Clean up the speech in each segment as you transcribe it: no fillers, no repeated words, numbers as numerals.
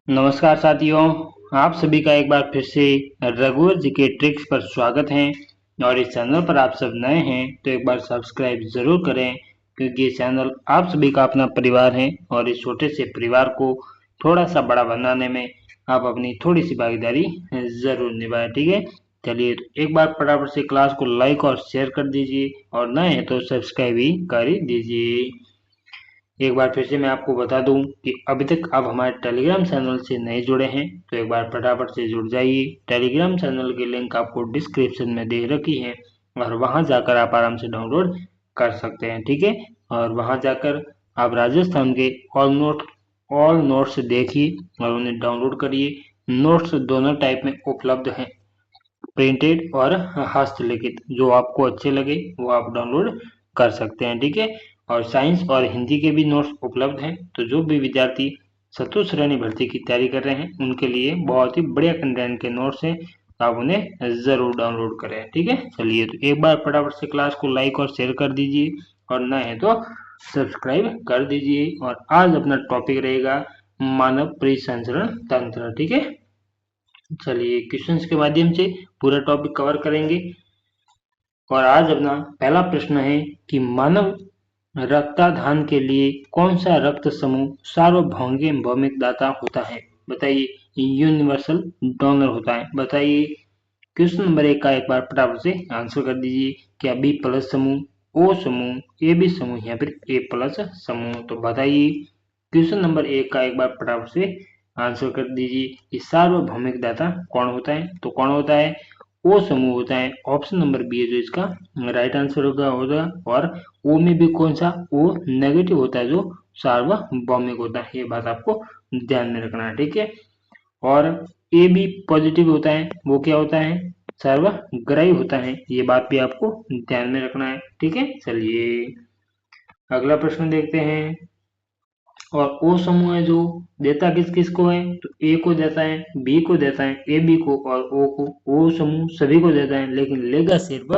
नमस्कार साथियों, आप सभी का एक बार फिर से रघुवर जी के ट्रिक्स पर स्वागत है। और इस चैनल पर आप सब नए हैं तो एक बार सब्सक्राइब जरूर करें, क्योंकि ये चैनल आप सभी का अपना परिवार है और इस छोटे से परिवार को थोड़ा सा बड़ा बनाने में आप अपनी थोड़ी सी भागीदारी जरूर निभाएं। ठीक है, चलिए तो एक बार फटाफट से क्लास को लाइक और शेयर कर दीजिए और नए हैं तो सब्सक्राइब भी कर ही दीजिए। एक बार फिर से मैं आपको बता दूं कि अभी तक आप हमारे टेलीग्राम चैनल से नहीं जुड़े हैं तो एक बार फटाफट से जुड़ जाइए। टेलीग्राम चैनल की लिंक आपको डिस्क्रिप्शन में दे रखी है और वहां जाकर आप आराम से डाउनलोड कर सकते हैं। ठीक है, और वहां जाकर आप राजस्थान के ऑल नोट्स देखिए और उन्हें डाउनलोड करिए। नोट्स दोनों टाइप में उपलब्ध हैं, प्रिंटेड और हस्तलिखित। जो आपको अच्छे लगे वो आप डाउनलोड कर सकते हैं। ठीक है, और साइंस और हिंदी के भी नोट्स उपलब्ध हैं, तो जो भी विद्यार्थी चतुर्थ श्रेणी भर्ती की तैयारी कर रहे हैं उनके लिए बहुत ही बढ़िया कंटेंट के नोट्स हैं, तो आप उन्हें जरूर डाउनलोड करें। ठीक है, चलिए तो एक बार फटाफट से क्लास को लाइक और शेयर कर दीजिए और नए हैं तो सब्सक्राइब कर दीजिए। और आज अपना टॉपिक रहेगा मानव परिसंचरण तंत्र। ठीक है, चलिए क्वेश्चंस के माध्यम से पूरा टॉपिक कवर करेंगे। और आज अपना पहला प्रश्न है कि मानव रक्तदान के लिए कौन सा रक्त समूह सार्वभौमिक भौमिक दाता होता है? बताइए। यूनिवर्सल डोनर होता है। बताइए। क्वेश्चन नंबर 1 का एक बार फटाफट से आंसर कर दीजिए। क्या बी प्लस समूह, ओ समूह, ए बी समूह या फिर ए प्लस समूह? तो बताइए। क्वेश्चन नंबर 1 का एक बार फटाफट से आंसर कर दीजिए कि सार्वभौमिक दाता कौन होता है? तो कौन होता है? ओ समूह होता है। ऑप्शन नंबर बी है जो इसका राइट आंसर होगा। और ओ में भी कौन सा? ओ नेगेटिव होता है जो सार्वभौमिक होता है। ये बात आपको ध्यान में रखना है। ठीक है, और ए बी पॉजिटिव होता है, वो क्या होता है? सर्वग्राही होता है। ये बात भी आपको ध्यान में रखना है। ठीक है, चलिए अगला प्रश्न देखते हैं। और ओ समूह है जो देता किस किस को है? तो ए को देता है, बी को देता है, ए बी को और ओ को। ओ समूह सभी को देता है लेकिन लेगा सिर्फ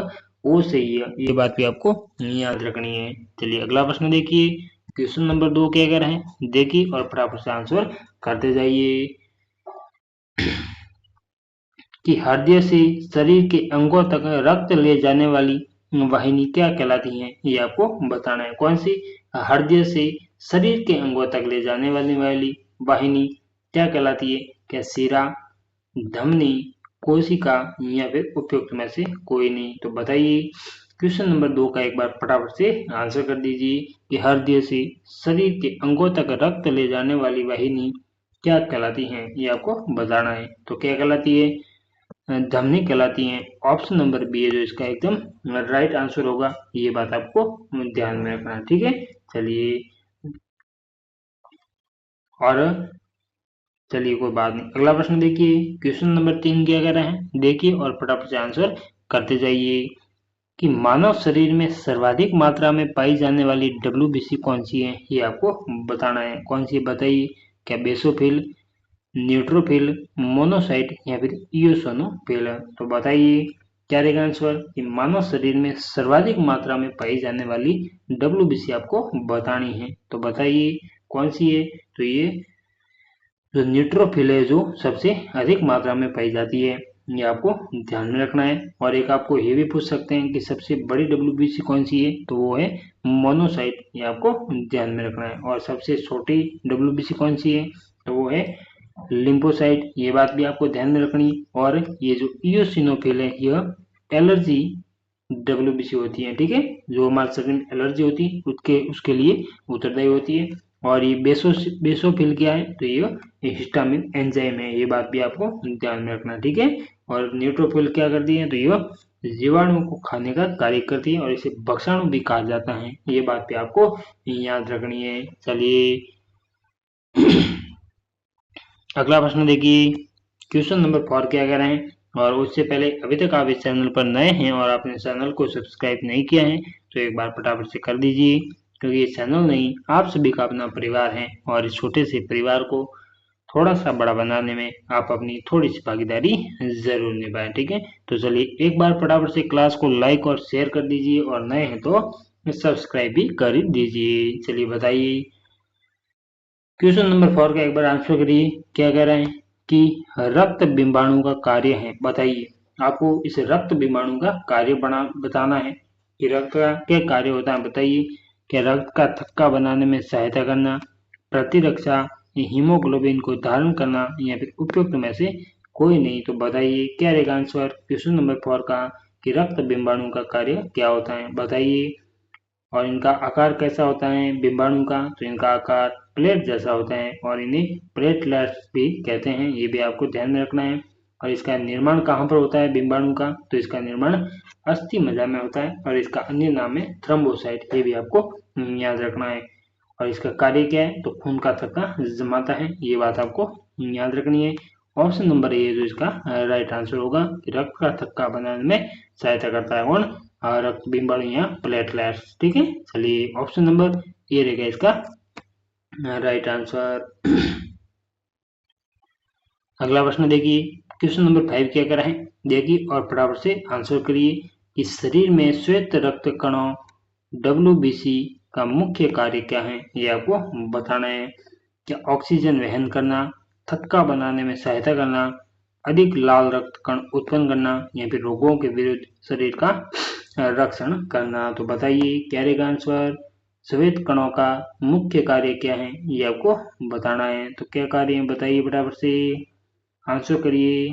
ओ से ही है। ये बात भी आपको याद रखनी है। चलिए अगला प्रश्न देखिए। क्वेश्चन नंबर 2 क्या कह रहे हैं देखिए और फटाफट से आंसर करते जाइए कि हृदय से शरीर के अंगों तक रक्त ले जाने वाली वाहिनी क्या कहलाती है? ये आपको बताना है। कौन सी? हृदय से शरीर के अंगों तक ले जाने वाली वाहिनी क्या कहलाती है? क्या शिरा, धमनी, कोशिका या फिर उपयुक्त में से कोई नहीं? तो बताइए। क्वेश्चन नंबर 2 का एक बार फटाफट से आंसर कर दीजिए कि हृदय से शरीर के अंगों तक रक्त ले जाने वाली वाहिनी क्या कहलाती है? ये आपको बताना है। तो क्या कहलाती है? धमनी कहलाती हैं। ऑप्शन नंबर बी है जो इसका एकदम राइट आंसर होगा। ये बात आपको ध्यान में रखना है। ठीक है, चलिए और चलिए कोई बात नहीं। अगला प्रश्न देखिए। क्वेश्चन नंबर 3 क्या कह रहे हैं देखिए और फटाफट से आंसर करते जाइए कि मानव शरीर में सर्वाधिक मात्रा में पाई जाने वाली डब्ल्यूबीसी कौन सी है? ये आपको बताना है। कौन सी? बताइए। क्या बेसोफिल, न्यूट्रोफिल, मोनोसाइट या फिर इओसिनोफिल? तो बताइए क्या रहेगा आंसर? कि मानव शरीर में सर्वाधिक मात्रा में पाई जाने वाली डब्ल्यूबीसी आपको बतानी है। तो बताइए कौन सी है? तो ये जो न्यूट्रोफिल है जो सबसे अधिक मात्रा में पाई जाती है। ये आपको ध्यान में रखना है। और एक आपको ये भी पूछ सकते हैं कि सबसे बड़ी डब्ल्यूबीसी कौन सी है? तो वो है मोनोसाइट। ये आपको ध्यान में रखना है। और सबसे छोटी डब्ल्यूबीसी कौन सी है? तो वो है लिम्फोसाइट। ये बात भी आपको ध्यान में रखनी। और ये जो इओसिनोफिल है यह एलर्जी डब्ल्यूबीसी होती है। ठीक है, जो हमारे शरीर में एलर्जी होती है उसके उसके लिए उत्तरदायी होती है। और ये बेसोफिल क्या है? तो ये हिस्टामिन एंजाइम है। ये बात भी आपको ध्यान में रखना। ठीक है, और न्यूट्रोफिल क्या करती है? तो ये जीवाणु को खाने का कार्य करती है और इसे भक्षाणु भी कहा जाता है। ये बात भी आपको याद रखनी है। चलिए अगला प्रश्न देखिए। क्वेश्चन नंबर 4 क्या कह रहे हैं? और उससे पहले अभी तक आप इस चैनल पर नए हैं और आपने चैनल को सब्सक्राइब नहीं किया है तो एक बार फटाफट से कर दीजिए, क्योंकि ये चैनल नहीं आप सभी का अपना परिवार है और इस छोटे से परिवार को थोड़ा सा बड़ा बनाने में आप अपनी थोड़ी सी भागीदारी जरूर निभाएं। ठीक है, तो चलिए एक बार फटाफट से क्लास को लाइक और शेयर कर दीजिए और नए हैं तो सब्सक्राइब भी कर दीजिए। चलिए बताइए। क्वेश्चन नंबर 4 का एक बार आंसर करिए। क्या कह रहे हैं कि रक्त बिंबाणु का कार्य है, बताइए। आपको इस रक्त बिंबाणु का कार्य बताना है कि रक्त का क्या कार्य होता है, बताइए। क्या रक्त का थक्का बनाने में सहायता करना, प्रतिरक्षा, हीमोग्लोबिन को धारण करना, या फिर उपयुक्त में से कोई नहीं। तो बताइए क्या रहेगा आंसर क्वेश्चन नंबर 4 का कि रक्त बिंबाणु का कार्य क्या होता है, बताइए। और इनका आकार कैसा होता है बिंबाणु का, तो इनका आकार प्लेट जैसा होता है और इन्हें प्लेटलेट्स भी कहते हैं, ये भी आपको ध्यान में रखना है। और इसका निर्माण कहाँ पर होता है बिंबाणु का, तो इसका निर्माण अस्थि मज्जा में होता है और इसका अन्य नाम है थ्रोम्बोसाइट, ये भी आपको याद रखना है। और इसका कार्य क्या है, तो खून का थक्का जमाता है, ये बात आपको याद रखनी है। ऑप्शन नंबर ए जो इसका राइट आंसर होगा कि रक्त का थक्का बनाने में सहायता करता है कौन, रक्त बिंबाणु या प्लेटलेट्स। ठीक है, चलिए ऑप्शन नंबर ए रहेगा इसका राइट आंसर। अगला प्रश्न देखिए, क्वेश्चन नंबर 5 क्या कर रहे हैं, देखिए और फटाफट से आंसर करिए कि शरीर में श्वेत रक्त कणों WBC का मुख्य कार्य क्या है, ये आपको बताना है। क्या ऑक्सीजन वहन करना, थक्का बनाने में सहायता करना, अधिक लाल रक्त कण उत्पन्न करना, या फिर रोगों के विरुद्ध शरीर का रक्षण करना। तो बताइए क्या रहेगा आंसर, श्वेत कणों का मुख्य कार्य क्या है, ये आपको बताना है। तो क्या कार्य है बताइए फटाफट से आंसर करिए।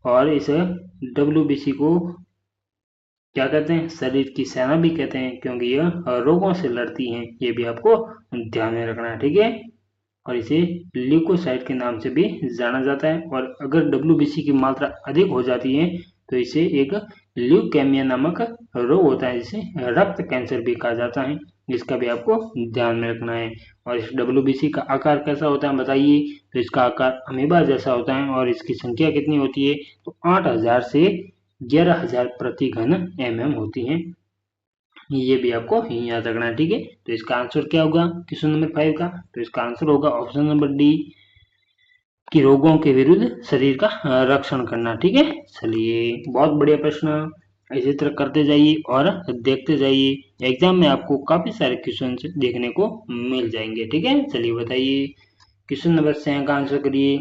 और इस WBC को क्या कहते हैं, शरीर की सेना भी कहते हैं क्योंकि यह रोगों से लड़ती हैं, ये भी आपको ध्यान में रखना है। ठीक है, और इसे ल्यूकोसाइट के नाम से भी जाना जाता है। और अगर WBC की मात्रा अधिक हो जाती है तो इसे एक ल्यूकेमिया नामक रोग होता है, जिसे रक्त कैंसर भी कहा जाता है, इसका भी आपको ध्यान में रखना है। और इस WBC का आकार कैसा होता है बताइए, तो इसका आकार अमीबा जैसा होता है और इसकी संख्या कितनी होती है, तो 8000 से 11000 प्रति घन mm होती है, ये भी आपको याद रखना है। ठीक है, तो इसका आंसर क्या होगा क्वेश्चन नंबर 5 का, तो इसका आंसर होगा ऑप्शन नंबर डी कि रोगों के विरुद्ध शरीर का रक्षण करना। ठीक है, चलिए बहुत बढ़िया प्रश्न, इसी तरह करते जाइए और देखते जाइए, एग्जाम में आपको काफी सारे क्वेश्चन देखने को मिल जाएंगे। ठीक है, चलिए बताइए क्वेश्चन नंबर 6 का आंसर करिए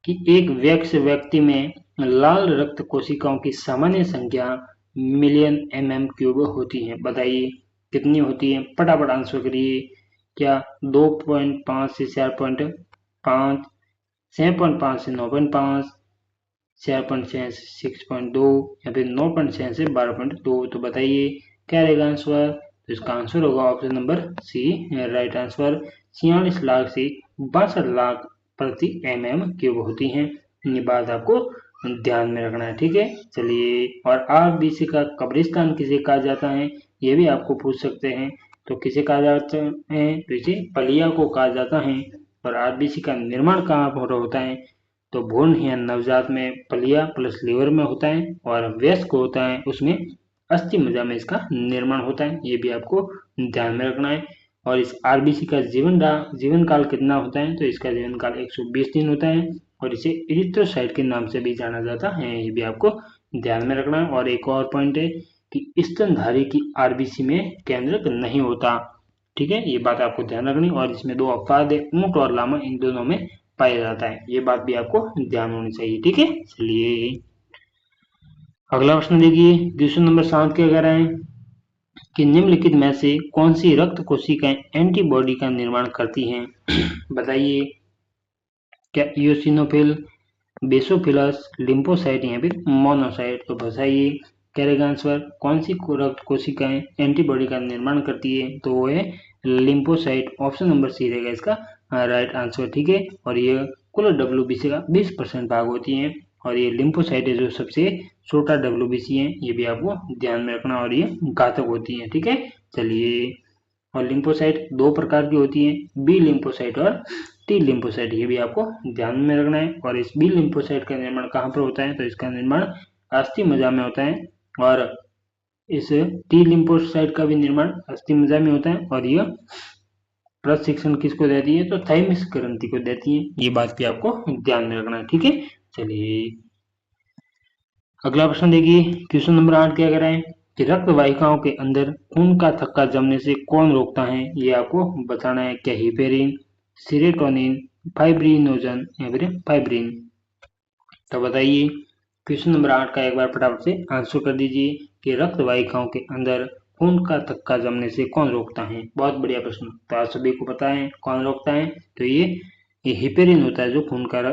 कि एक व्यक्ति में लाल रक्त कोशिकाओं की सामान्य संख्या मिलियन mm³ होती है, बताइए कितनी होती है, फटाफट आंसर करिए। क्या 2.5 से 4.5, 6.5 से 9.5, 4.6 से 6.2, या फिर 9.6 से 12.2। तो बताइए क्या रहेगा आंसर, तो इसका आंसर होगा option number C right answer. 46 lakh से 62 लाख प्रति mm³ होती हैं, ये बात आपको ध्यान में रखना है। ठीक है, चलिए और RBC का कब्रिस्तान किसे कहा जाता है, ये भी आपको पूछ सकते हैं। तो किसे कहा जाता है, तो इसे पलिया को कहा जाता है। और RBC का निर्माण कहाँ पर होता है, तो भ्रूण या नवजात में पलिया प्लस लीवर में होता है, और वयस्क होता है उसमें अस्थि मज्जा में इसका निर्माण होता है, ये भी आपको ध्यान में रखना है। और इस RBC का जीवन काल कितना होता है, तो इसका जीवन काल 120 दिन होता है और इसे इरिथ्रोसाइट के नाम से भी जाना जाता है, ये भी आपको ध्यान में रखना है। और एक और पॉइंट है कि स्तनधारी की RBC में केंद्रक नहीं होता। ठीक है, ये बात आपको ध्यान रखनी, और इसमें 2 अपवाद है, ऊंट और लामा, इन दोनों में पाया जाता है, ये बात भी आपको ध्यान होनी चाहिए। ठीक है, चलिए अगला प्रश्न देखिए, क्वेश्चन नंबर 7 क्या कह रहे हैं कि निम्नलिखित में से कौन सी रक्त कोशिकाएं एंटीबॉडी का निर्माण करती हैं, बताइए। क्या इयोसिनोफिल, बेसोफिलस, लिम्फोसाइट, या फिर मोनोसाइट। तो बताइए क्या रहेगा आंसर, कौन सी रक्त कोशिकाएं एंटीबॉडी का निर्माण करती है, तो वो है लिम्फोसाइट, ऑप्शन नंबर सी रहेगा इसका राइट आंसर। ठीक है, और ये कुल WBC का 20% भाग होती है, और ये लिम्फोसाइट है जो सबसे छोटा WBC है, ये भी आपको ध्यान में रखना, और ये घातक होती है। ठीक है, चलिए और लिम्फोसाइट 2 प्रकार की होती है, बी लिम्फोसाइट और टी लिम्फोसाइट, ये भी आपको ध्यान में रखना है। और इस बी लिम्फोसाइट का निर्माण कहाँ पर होता है, तो इसका निर्माण अस्थि मज्जा में होता है, और इस टी लिम्फोसाइट का भी निर्माण अस्थि मज्जा में होता है, और यह प्रशिक्षण किसको देती है, तो थाइमस ग्रंथि को देती है, ये बात भी आपको ध्यान में रखना है। ठीक है, चलिए अगला प्रश्न देखिए, क्वेश्चन नंबर 8 क्या कह रहे हैं कि रक्त वाहिकाओं के अंदर खून का थक्का जमने से कौन रोकता है, ये आपको बताना है। क्या हिपेरिन, सीरोटोनिन, फाइब्रिनोजन या फिर फाइब्रिन। तो बताइए क्वेश्चन नंबर 8 का एक बार फटाफट से आंसर कर दीजिए कि रक्त वाहिकाओं के अंदर खून का थक्का जमने से कौन रोकता है। बहुत बढ़िया प्रश्न। तो आप सभी को पता है कौन रोकता है। तो ये हिपेरिन होता है जो खून का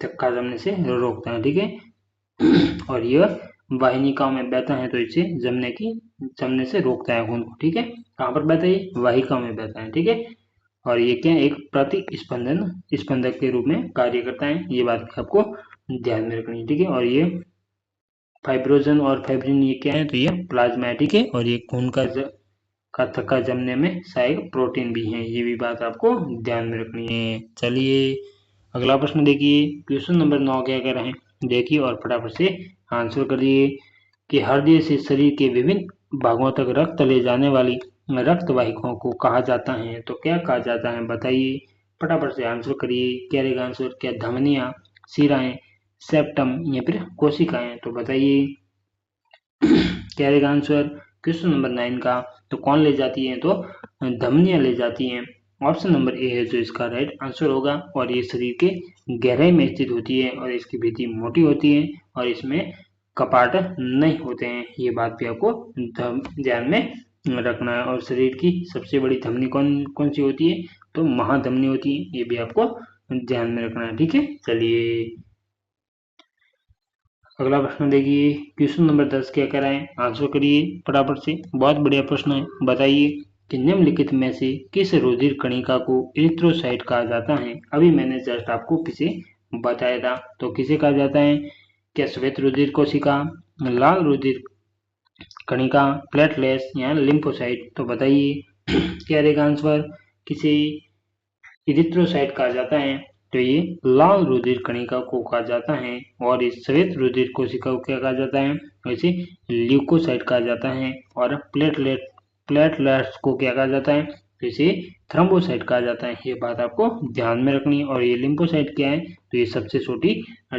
थक्का जमने से रोकता है, ठीक है। और यह वाहिनिकाओं में बहता है तो इसे जमने से रोकता है खून को, ठीक है। कहाँ पर बहता है, वाहिकाओं में बहता है, ठीक है। और ये क्या है, एक स्पंदक के रूप में कार्य करता है। ये बात आपको ध्यान में रखनी है, ठीक है। और ये फाइब्रोजन और फाइब्रिन ये क्या है, तो ये प्लाज्मा है, ठीक है। और ये खून का थक्का जमने में सहायक प्रोटीन भी है। ये भी बात आपको ध्यान में रखनी है। चलिए अगला प्रश्न देखिए, क्वेश्चन नंबर 9 क्या कह रहे हैं देखिए और फटाफट से आंसर करिए कि हृदय से शरीर के विभिन्न भागों तक रक्त ले जाने वाली रक्त वाहिकाओं को कहा जाता है। तो क्या कहा जाता है बताइए, फटाफट से आंसर करिए। क्या रहेगा आंसर, क्या धमनियां, शिराएं, सेप्टम या फिर कोशिकाएं। तो बताइए क्या रहेगा आंसर क्वेश्चन नंबर 9 का। तो कौन ले जाती है, तो धमनियां ले जाती हैं। ऑप्शन नंबर ए है जो इसका राइट आंसर होगा। और ये शरीर के गहराई में स्थित होती है और इसकी भित्ति मोटी होती है और इसमें कपाट नहीं होते हैं। ये बात भी आपको ध्यान में रखना है। और शरीर की सबसे बड़ी धमनी कौन कौन सी होती है, तो महाधमनी होती है। ये भी आपको ध्यान में रखना है, ठीक है। चलिए अगला प्रश्न देखिए, क्वेश्चन नंबर 10 क्या कह रहा है, आंसर करिए फटाफट से। बहुत बढ़िया प्रश्न है। बताइए कि निम्नलिखित में से किस रुधिर कणिका को एरिथ्रोसाइट कहा जाता है। अभी मैंने जस्ट आपको किसे बताया था, तो किसे कहा जाता है। क्या श्वेत रुधिर कोशिका, लाल रुधिर कणिका, प्लेटलेट्स या लिम्फोसाइट। तो बताइए क्या रहेगा आंसर, किसे इरिथ्रोसाइट कहा जाता है। तो ये लाल रुधिर कणिका को कहा जाता है। और इस श्वेत रुधिर कोशिका को क्या कहा जाता है, वैसे ल्यूकोसाइट कहा जाता है। और प्लेटलेट्स को क्या कहा जाता है, तो इसे थ्रोम्बोसाइट कहा जाता है। ये बात आपको ध्यान में रखनी है। और ये लिम्फोसाइट क्या है, तो ये सबसे छोटी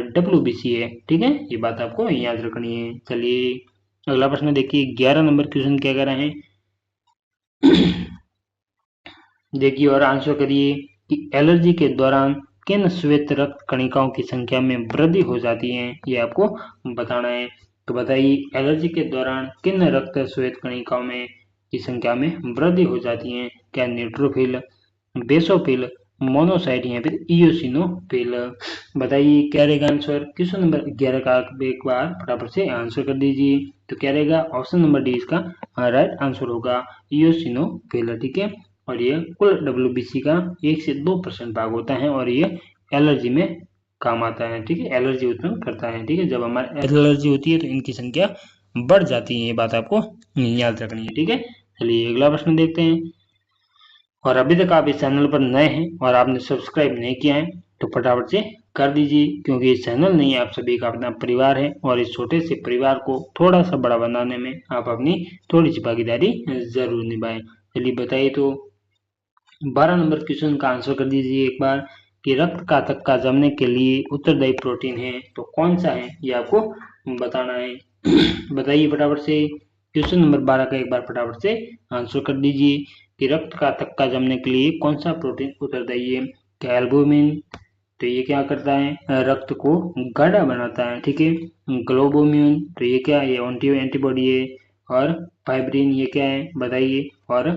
WBC है, ठीक है। ये बात आपको याद रखनी है। चलिए अगला प्रश्न देखिए, 11 नंबर क्वेश्चन क्या कह रहे हैं देखिए और आंसर करिए कि एलर्जी के दौरान किन श्वेत रक्त कणिकाओं की संख्या में वृद्धि हो जाती है, ये आपको बताना है। तो बताइए एलर्जी के दौरान किन रक्त श्वेत कणिकाओं में की संख्या में वृद्धि हो जाती है। क्या न्यूट्रोफिल, बेसोफिल, मोनोसाइट या फिर इयोसिनोफिल। बताइए क्या रहेगा आंसर क्वेश्चन नंबर 11 का। एक बार फटाफट से आंसर कर दीजिए। तो क्या रहेगा ऑप्शन नंबर डी इसका राइट आंसर होगा, इयोसिनोफिल, ठीक है। और ये कुल WBC का 1 से 2% भाग होता है और ये एलर्जी में काम आता है, ठीक है। एलर्जी उत्पन्न करता है, ठीक है। जब हमारे एलर्जी होती है तो इनकी संख्या बढ़ जाती है। ये बात आपको याद रखनी है, ठीक है। चलिए अगला प्रश्न देखते हैं। और अभी तक आप इस चैनल पर नए हैं और आपने सब्सक्राइब नहीं किया है तो फटाफट से कर दीजिए, क्योंकि ये चैनल नहीं आप सभी का अपना परिवार है और इस छोटे से परिवार को थोड़ा सा बड़ा बनाने में आप अपनी थोड़ी सी भागीदारी जरूर निभाएं। चलिए बताइए तो 12 नंबर क्वेश्चन का आंसर कर दीजिए एक बार कि रक्त का थक्का जमने के लिए उत्तरदायी प्रोटीन है तो कौन सा है, ये आपको बताना है। बताइए फटाफट से क्वेश्चन नंबर 12 का एक बार फटाफट से आंसर कर दीजिए कि रक्त का थक्का जमने के लिए कौन सा प्रोटीन उत्तरदायी है। क्या एल्बुमिन, तो ये क्या करता है, रक्त को गाढ़ा बनाता है, ठीक है। ग्लोबोम्यून, तो ये क्या है, ये एंटीबॉडी है। और फाइब्रिन ये क्या है बताइए। और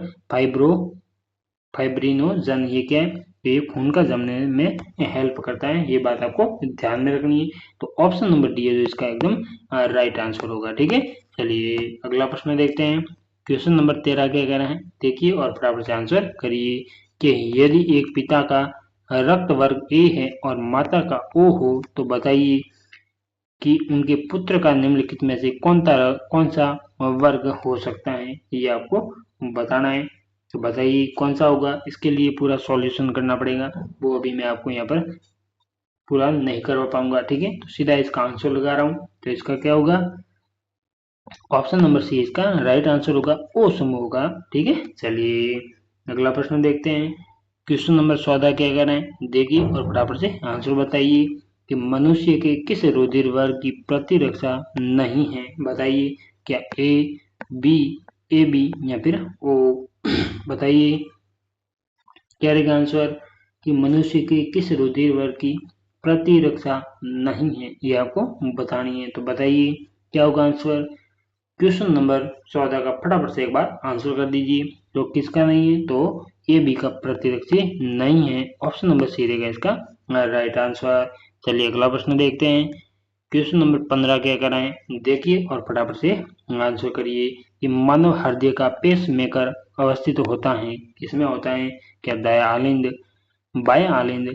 फाइब्रिनोजन ये क्या है, तो ये खून का जमने में हेल्प करता है। ये बात आपको ध्यान में रखनी है। तो ऑप्शन नंबर डी है जो इसका एकदम राइट आंसर होगा, ठीक है। चलिए अगला प्रश्न देखते हैं। क्वेश्चन नंबर 13 क्या कह रहे हैं देखिए और फटाफट से आंसर करिए कि यदि एक पिता का रक्त वर्ग ए है और माता का ओ हो तो बताइए कि उनके पुत्र का निम्नलिखित में से कौन सा वर्ग हो सकता है, ये आपको बताना है। तो बताइए कौन सा होगा, इसके लिए पूरा सॉल्यूशन करना पड़ेगा, वो अभी मैं आपको यहाँ पर पूरा नहीं करवा पाऊंगा, ठीक है। तो सीधा इसका आंसर लगा रहा हूँ। तो इसका क्या होगा, ऑप्शन नंबर सी इसका राइट आंसर होगा, ओ समूह होगा, ठीक है। चलिए अगला प्रश्न देखते हैं। क्वेश्चन नंबर 14 क्या कह रहे हैं देखिए और फटाफट से आंसर बताइए कि मनुष्य के किस रुधिर वर्ग की प्रतिरक्षा नहीं है। बताइए क्या ए बी, ए बी या फिर ओ? बताइए क्या रहेगा आंसर कि मनुष्य के किस रुधिर वर्ग की प्रतिरक्षा नहीं है, ये आपको बतानी है। तो बताइए क्या होगा आंसर। क्वेश्चन नंबर 14 का फटाफट से एक बार आंसर कर दीजिए। तो किसका नहीं है, तो ए बी का प्रतिरक्षी नहीं है। ऑप्शन नंबर सी रहेगा इसका राइट आंसर। चलिए अगला प्रश्न देखते हैं। क्वेश्चन नंबर 15 क्या कर रहे हैं देखिए और फटाफट से आंसर करिए कि मानव हृदय का पेस मेकर अवस्थित होता है, किसमें होता है? क्या दायां आलिंद, बायां आलिंद,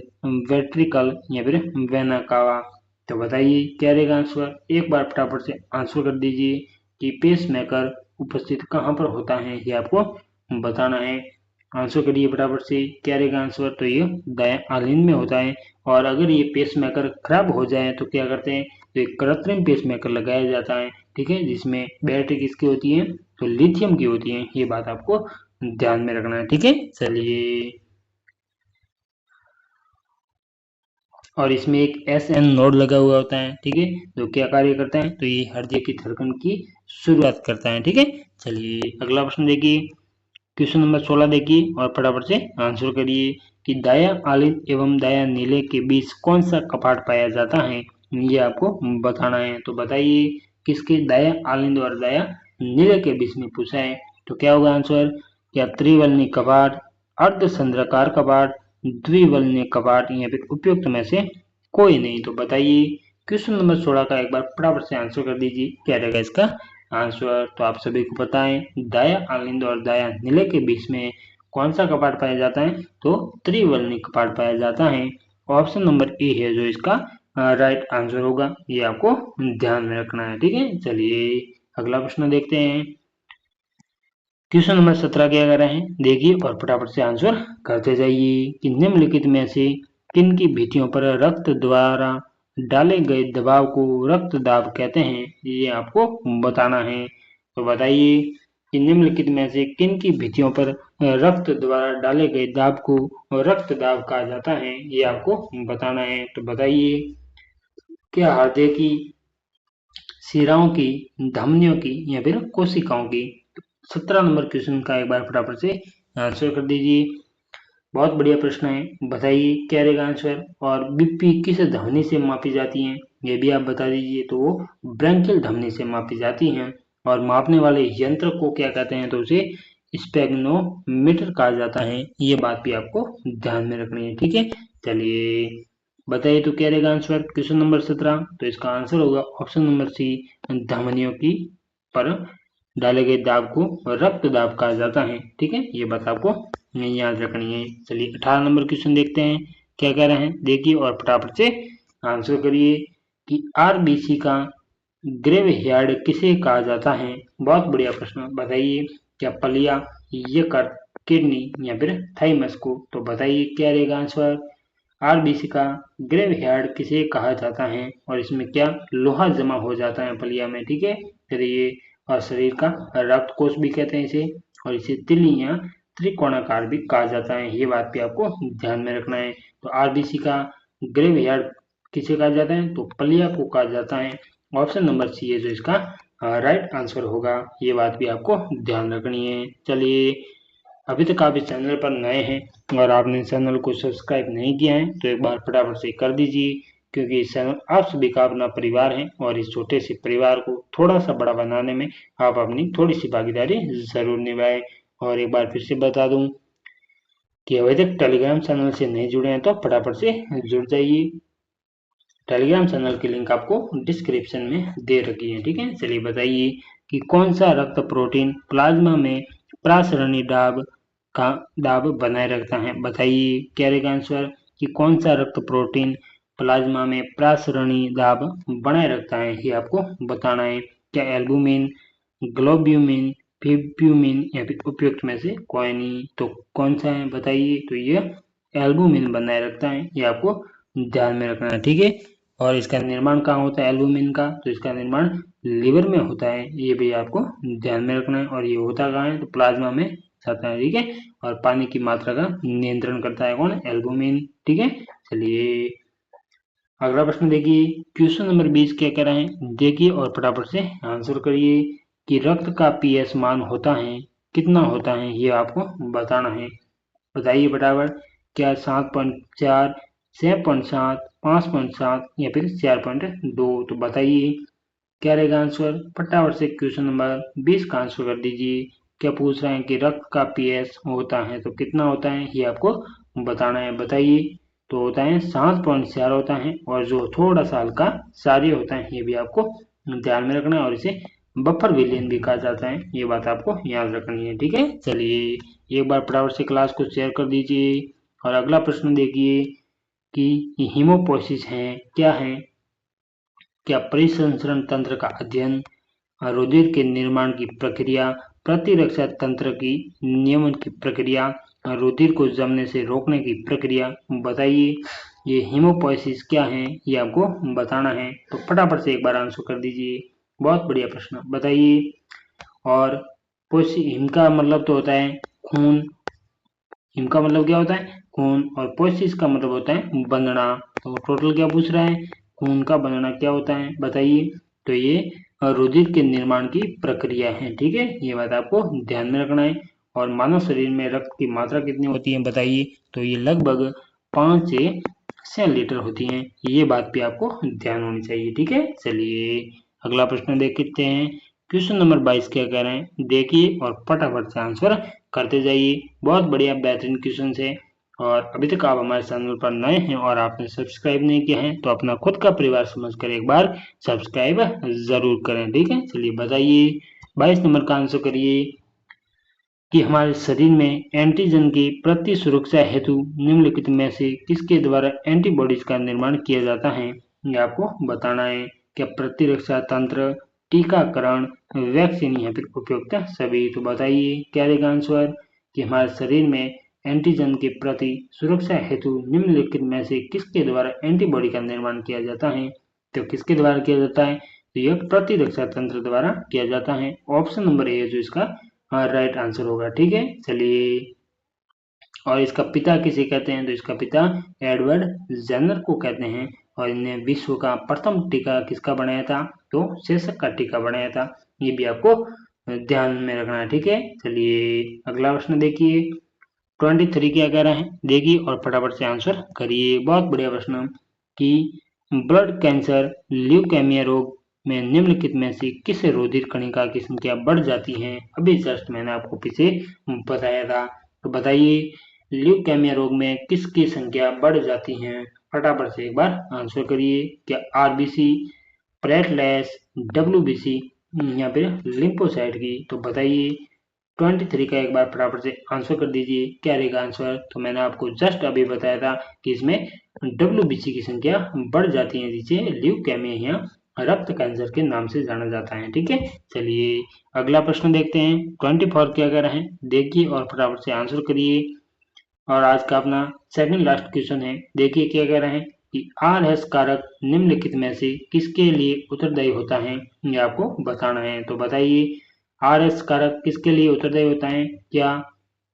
वेंट्रिकल या फिर वेना कावा? तो बताइए क्या रहेगा आंसर। एक बार फटाफट से आंसर कर दीजिए कि पेस मेकर उपस्थित कहाँ पर होता है, ये आपको बताना है। आंसर करिए फटाफट से क्या रहेगा आंसर। तो ये दायां आलिंद में होता है। और अगर ये पेस मेकर खराब हो जाए तो क्या करते हैं, तो एक कृत्रिम पेस मेकर लगाया जाता है, ठीक है, जिसमें बैटरी किसकी होती है, तो लिथियम की होती है। ये बात आपको ध्यान में रखना है, ठीक है। चलिए और इसमें एक एस एन नोड लगा हुआ होता है, ठीक है, जो क्या कार्य करता है, तो ये हृदय की धड़कन की शुरुआत करता है, ठीक है। चलिए अगला प्रश्न देखिए। क्वेश्चन नंबर 16 देखिए और फटाफट से आंसर करिए कि दायां आलिंद एवं दायां नीले के बीच कौन सा कपाट पाया जाता है, ये आपको बताना है। तो बताइए किसके दायां आलिंद और दायां नीले के बीच में पूछा है। तो क्या होगा आंसर। क्या त्रिवलनी कपाट, अर्धचंद्राकार कपाट, द्विवलनीय कपाट या फिर उपयुक्त में से कोई नहीं? तो बताइए क्वेश्चन नंबर 16 का एक बार फटाफट से आंसर कर दीजिए क्या रहेगा इसका आंसर। तो आप सभी को पता है दायां आलिंद और दायां नीले के बीच में कौन सा कपाट पाया जाता है, तो त्रिवलनी कपाट पाया जाता है। ऑप्शन नंबर ए है जो इसका राइट आंसर होगा, ये आपको ध्यान में रखना है, ठीक है। चलिए अगला प्रश्न देखते हैं। क्वेश्चन नंबर 17 क्या कर रहे हैं देखिए और फटाफट से आंसर करते जाइए कि निम्नलिखित में से किन की भित्तियों पर रक्त द्वारा डाले गए दबाव को रक्त दाब कहते हैं, ये आपको बताना है। तो बताइए कि निम्नलिखित में से किन की भित्तियों पर रक्त द्वारा डाले गए दाब को रक्त दाब कहा जाता है, ये आपको बताना है। तो बताइए क्या हृदय की, शिराओं की, धमनियों की या फिर कोशिकाओं की? 17 नंबर क्वेश्चन का एक बार फटाफट से आंसर कर दीजिए। बहुत बढ़िया प्रश्न है, बताइए क्या रहेगा आंसर। और बीपी किस धमनी से मापी जाती है, ये भी आप बता दीजिए। तो वो ब्रैंकियल धमनी से मापी जाती हैं। और मापने वाले यंत्र को क्या कहते हैं, तो उसे स्पेग्नोमीटर कहा जाता है। ये बात भी आपको ध्यान में रखनी है, ठीक है। चलिए बताइए तो क्या रहेगा आंसर क्वेश्चन नंबर 17। तो इसका आंसर होगा ऑप्शन नंबर सी, धमनियों की पर डाले गए दाब को रक्त दाब कहा जाता है, ठीक है। ये बात आपको याद रखनी है। चलिए 18 नंबर क्वेश्चन देखते हैं क्या कह रहे हैं देखिए और फटाफट से आंसर करिए कि आरबीसी का ग्रेवयार्ड किसे कहा जाता है? बहुत बढ़िया प्रश्न, बताइए क्या पलिया, यकृत, किडनी या फिर थाइमस को? तो बताइए क्या रहेगा आंसर। आरबीसी का ग्रेवयार्ड किसे कहा जाता है और इसमें क्या लोहा जमा हो जाता है पलिया में, ठीक है। फिर ये और शरीर का रक्त कोष भी कहते हैं इसे, और इसे तिल्ली या त्रिकोणाकार भी कहा जाता है। ये बात भी आपको ध्यान में रखना है। तो आरबीसी का ग्रेवयार्ड किसे कहा जाता है, तो पलिया को कहा जाता है। ऑप्शन नंबर सी है जो इसका राइट आंसर होगा, ये बात भी आपको ध्यान रखनी है। चलिए अभी तक आप इस चैनल पर नए हैं और आपने चैनल को सब्सक्राइब नहीं किया है तो एक बार फटाफट से कर दीजिए, क्योंकि इस चैनल आप सभी का अपना परिवार है और इस छोटे से परिवार को थोड़ा सा बड़ा बनाने में आप अपनी थोड़ी सी भागीदारी जरूर निभाएं। और एक बार फिर से बता दूं कि अभी तक टेलीग्राम चैनल से नहीं जुड़े हैं तो फटाफट से जुड़ जाइए। टेलीग्राम चैनल की लिंक आपको डिस्क्रिप्शन में दे रखी है, ठीक है। चलिए बताइए कि कौन सा रक्त प्रोटीन प्लाज्मा में प्रासरणी दाब बनाए रखता है? बताइए क्या रहेगा आंसर कि कौन सा रक्त प्रोटीन प्लाज्मा में प्रासरणी दाब बनाए रखता है, ये आपको बताना है। क्या एल्बुमिन, ग्लोब्यूमिन, फिब्यूमिन या फिर उपयुक्त में से कोई नहीं? तो कौन सा है बताइए। तो ये एल्बुमिन बनाए रखता है, ये आपको ध्यान में रखना है, ठीक है। और इसका निर्माण कहाँ होता है एल्बुमिन का, तो इसका निर्माण लिवर में होता है, ये भी आपको ध्यान में रखना है। और ये होता कहाँ है, तो प्लाज्मा में जाता है, ठीक है। और पानी की मात्रा का नियंत्रण करता है कौन, एल्बुमिन, ठीक है। चलिए अगला प्रश्न देखिए। क्वेश्चन नंबर 20 क्या कह रहे हैं देखिए और फटाफट से आंसर करिए कि रक्त का पीएच मान होता है, कितना होता है, ये आपको बताना है। बताइए फटाफट, क्या 7.4, 6.7, 5.7 या फिर 4.2? तो बताइए क्या रहेगा आंसर। फटाफट से क्वेश्चन नंबर 20 का आंसर कर दीजिए। क्या पूछ रहे हैं कि रक्त का पीएच होता है तो कितना होता है, ये आपको बताना है। बताइए। तो होता है 7.4 होता है, और जो थोड़ा सा हल्का सारी होता है, ये भी आपको ध्यान में रखना है, और इसे बफर विलेन भी कहा जाता है, ये बात आपको याद रखनी है। ठीक है, चलिए एक बार फटाफट से क्लास को शेयर कर दीजिए। और अगला प्रश्न देखिए कि हीमोपोसिस है क्या है। क्या परिसंचरण तंत्र का अध्ययन, रुधिर के निर्माण की प्रक्रिया, प्रतिरक्षा तंत्र की नियमन की प्रक्रिया, रुधिर को जमने से रोकने की प्रक्रिया। बताइए ये हीमोपोएसिस क्या है, ये आपको बताना है। तो फटाफट से एक बार आंसर कर दीजिए। बहुत बढ़िया प्रश्न। बताइए। और हिम का मतलब तो होता है खून। हिम का मतलब क्या होता है? खून। और पोसिस का मतलब होता है बंधना। तो टोटल क्या पूछ रहा है? खून का बंधना क्या होता है, बताइए। तो ये रुधिर के निर्माण की प्रक्रिया है। ठीक है, ये बात आपको ध्यान में रखना है। और मानव शरीर में रक्त की मात्रा कितनी होती है, बताइए। तो ये लगभग 5 से 6 लीटर होती है, ये बात भी आपको ध्यान होनी चाहिए। ठीक है, चलिए अगला प्रश्न देखते हैं। क्वेश्चन नंबर 22 क्या कह रहे हैं, देखिए और फटाफट से आंसर करते जाइए। बहुत बढ़िया बेहतरीन क्वेश्चन है। और अभी तक आप हमारे चैनल पर नए हैं और आपने सब्सक्राइब नहीं किया है, तो अपना खुद का परिवार समझकर एक बार सब्सक्राइब जरूर करें। ठीक है, चलिए बताइए। 22 नंबर का आंसर करिए कि हमारे शरीर में एंटीजन की प्रति सुरक्षा हेतु निम्नलिखित में से किसके द्वारा एंटीबॉडीज का निर्माण किया जाता है, ये आपको बताना है। क्या प्रतिरक्षा तंत्र, टीकाकरण, वैक्सीन या फिर उपयुक्त सभी? तो बताइए क्या रहेगा आंसर। कि हमारे शरीर में एंटीजन के प्रति सुरक्षा हेतु निम्नलिखित में से किसके द्वारा एंटीबॉडी का निर्माण किया जाता है। तो किसके द्वारा किया जाता है, तो यह प्रतिरक्षा तंत्र द्वारा किया जाता है। ऑप्शन नंबर ए जो इसका राइट आंसर होगा। ठीक है, चलिए। और इसका पिता किसे कहते हैं, तो इसका पिता एडवर्ड जेनर को कहते हैं। और इन्हें विश्व का प्रथम टीका किसका बनाया था, तो शीर्षक का टीका बनाया था, ये भी आपको ध्यान में रखना है। ठीक है, चलिए अगला प्रश्न देखिए। 23 क्या कह रहे हैं, देखिए और फटाफट से आंसर करिए। बहुत बढ़िया प्रश्न। कि ब्लड कैंसर, ल्यूकेमिया रोग में निम्नलिखित में से किस रुधिर कणिका की संख्या बढ़ जाती है। अभी जस्ट मैंने आपको पीछे बताया था। तो बताइए ल्यूकेमिया रोग में किसकी संख्या बढ़ जाती है। फटाफट से एक बार आंसर करिए। क्या आरबीसी, प्लेटलेट्स, डब्ल्यूबीसी या फिर लिम्फोसाइट की? तो बताइए 23 का एक बार फटाफट से आंसर कर दीजिए। क्या रहेगा आंसर। तो मैंने आपको जस्ट अभी बताया था कि इसमें डब्ल्यूबीसी की संख्या बढ़ जाती है, जिसे ल्यूकेमिया या रक्त कैंसर के नाम से जाना जाता है। ठीक है, चलिए अगला प्रश्न देखते हैं। 24 क्या कह रहे हैं, देखिए और फटाफट से आंसर करिए। और आज का अपना सेकंड लास्ट क्वेश्चन है। देखिए क्या कह रहे हैं कि आर एस कारक निम्नलिखित में से किसके लिए उत्तरदायी होता है, ये आपको बताना है। तो बताइए आर एस कारक किसके लिए उत्तरदायी होता है। क्या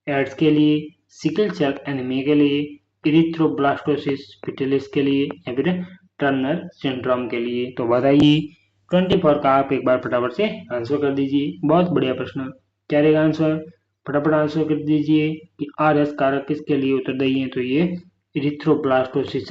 एड्स के लिए, सिकल सेल एनीमिया के लिए, इरिथ्रोब्लास्टोसिस पिटिलिस के लिए या फिर टर्नर सिंड्रोम के लिए? तो बताइए 24 का आप एक बार फटाफट से आंसर कर दीजिए। बहुत बढ़िया प्रश्न। क्या रहेगा आंसर, फटाफट आंसर कर दीजिए कि आर एस कारक किसके लिए उत्तरदायी है। तो ये इरिथ्रोब्लास्टोसिस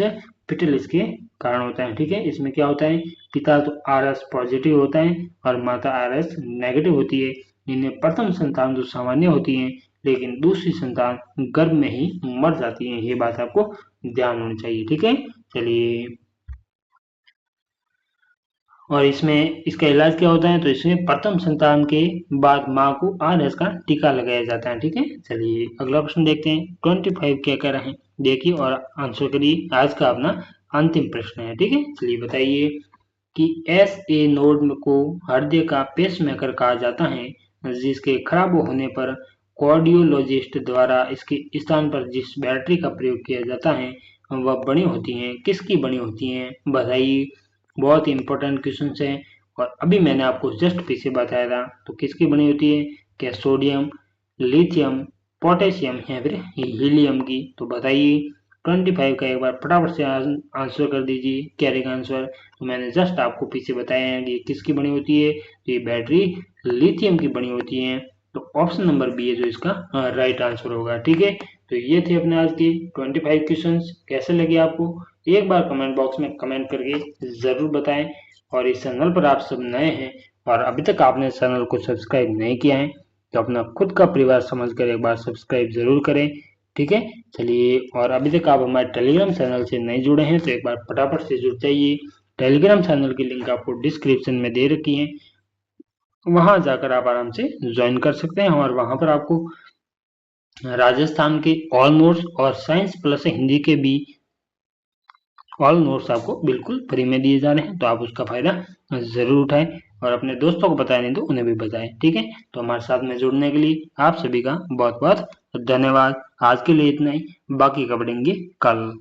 पिटिलिस के कारण होता है। ठीक है, इसमें क्या होता है, पिता तो आर एस पॉजिटिव होता है और माता आर एस नेगेटिव होती है। इनमें प्रथम संतान जो सामान्य होती है, लेकिन दूसरी संतान गर्भ में ही मर जाती है, ये बात आपको ध्यान होनी चाहिए। ठीक है, चलिए। और इसमें इसका इलाज क्या होता है, तो इसमें प्रथम संतान के बाद माँ को आरएस का टीका लगाया जाता है। ठीक है, चलिए अगला प्रश्न देखते हैं। 25 क्या कह रहे हैं, देखिए और आंसर करिए। आज का अपना अंतिम प्रश्न है। ठीक है, चलिए बताइए कि एस ए नोड को हृदय का पेसमेकर कहा जाता है, जिसके खराब होने पर कार्डियोलॉजिस्ट द्वारा इसके स्थान पर जिस बैटरी का प्रयोग किया जाता है वह बनी होती है, किसकी बनी होती है, बताइए। बहुत ही इंपॉर्टेंट क्वेश्चन है। और अभी मैंने आपको जस्ट पीछे बताया था, तो किसकी बनी होती है, क्या सोडियम, लिथियम, पोटेशियम या फिर हीलियम की? तो बताइए 25 का एक बार फटाफट से आंसर कर दीजिए, क्या रहेगा आंसर। तो मैंने जस्ट आपको पीछे बताया है कि ये किसकी बनी होती है, तो ये बैटरी लिथियम की बनी होती है। तो ऑप्शन नंबर बी है जो इसका राइट आंसर होगा। ठीक है, तो ये थे अपने आज के 25 क्वेश्चंस। कैसे लगे आपको, एक बार कमेंट बॉक्स में कमेंट करके ज़रूर बताएं। और इस चैनल पर आप सब नए हैं और अभी तक आपने चैनल को सब्सक्राइब नहीं किया है तो अपना खुद का परिवार समझकर एक बार सब्सक्राइब जरूर करें। ठीक है, चलिए, और अभी तक आप हमारे टेलीग्राम चैनल से नहीं जुड़े हैं तो एक बार फटाफट से जुड़ जाइए। टेलीग्राम चैनल की लिंक आपको डिस्क्रिप्शन में दे रखी है, वहां जाकर आप आराम से ज्वाइन कर सकते हैं। और वहां पर आपको राजस्थान के ऑल नोट्स और साइंस प्लस हिंदी के भी ऑल नोट्स आपको बिल्कुल फ्री में दिए जा रहे हैं, तो आप उसका फायदा जरूर उठाएं और अपने दोस्तों को बताएं नहीं तो उन्हें भी बताएं। ठीक है, तो हमारे साथ में जुड़ने के लिए आप सभी का बहुत बहुत धन्यवाद। आज के लिए इतना ही, बाकी का पढ़ेंगे कल।